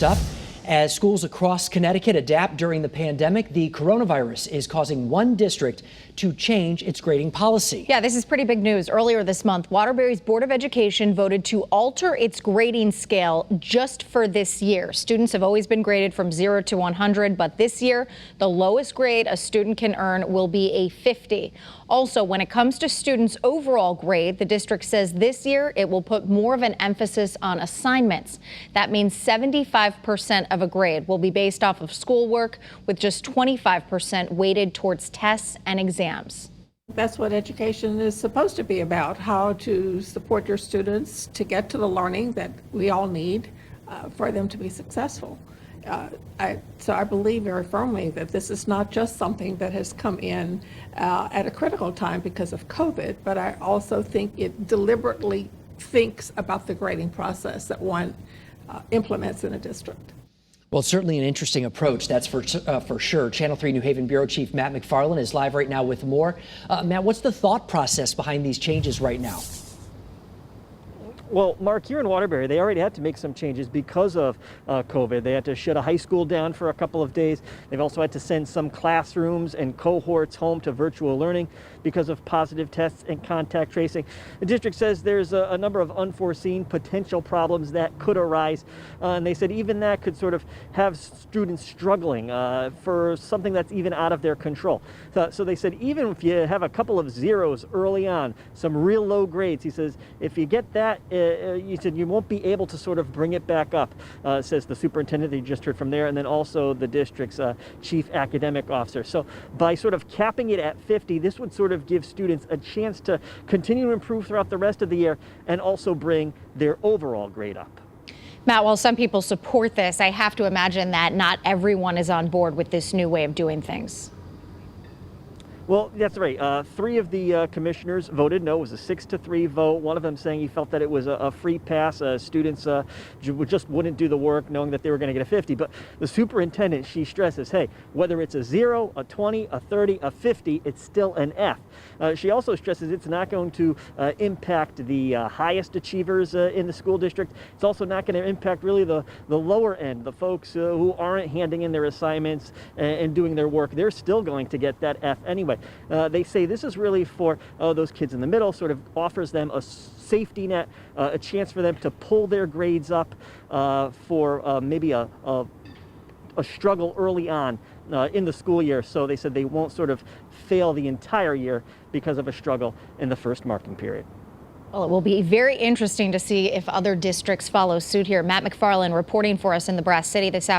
stuff. As schools across Connecticut adapt during the pandemic, the coronavirus is causing one district to change its grading policy. Yeah, this is pretty big news. Earlier this month, Waterbury's Board of Education voted to alter its grading scale just for this year. Students have always been graded from 0 to 100, but this year, the lowest grade a student can earn will be a 50. Also, when it comes to students' overall grade, the district says this year it will put more of an emphasis on assignments. That means 75% of a grade will be based off of schoolwork, with just 25% weighted towards tests and exams. That's what education is supposed to be about, how to support your students to get to the learning that we all need for them to be successful. So I believe very firmly that this is not just something that has come in at a critical time because of COVID, but I also think it deliberately thinks about the grading process that one implements in a district. Well, it's certainly an interesting approach, that's for sure. Channel 3 New Haven Bureau Chief Matt McFarland is live right now with more. Matt, what's the thought process behind these changes right now? Well, Mark, here in Waterbury, they already had to make some changes because of COVID. They had to shut a high school down for a couple of days. They've also had to send some classrooms and cohorts home to virtual learning because of positive tests and contact tracing. The district says there's a number of unforeseen potential problems that could arise. And they said even that could sort of have students struggling for something that's even out of their control. So they said even if you have a couple of zeros early on, some real low grades, he says, if you get that, you said you won't be able to sort of bring it back up, says the superintendent that you just heard from there, and then also the district's chief academic officer. So by sort of capping it at 50, this would sort of give students a chance to continue to improve throughout the rest of the year and also bring their overall grade up. Matt, while some people support this, I have to imagine that not everyone is on board with this new way of doing things. Well, that's right. 3 of the commissioners voted no. It was a 6-3 vote. One of them saying he felt that it was a free pass. Students just wouldn't do the work knowing that they were going to get a 50. But the superintendent, she stresses, hey, whether it's a 0, a 20, a 30, a 50, it's still an F. She also stresses it's not going to impact the highest achievers in the school district. It's also not going to impact really the lower end, the folks who aren't handing in their assignments and doing their work. They're still going to get that F anyway. They say this is really for those kids in the middle, sort of offers them a safety net, a chance for them to pull their grades up for maybe a struggle early on in the school year. So they said they won't sort of fail the entire year because of a struggle in the first marking period. Well, it will be very interesting to see if other districts follow suit here. Matt McFarland reporting for us in the Brass City this afternoon.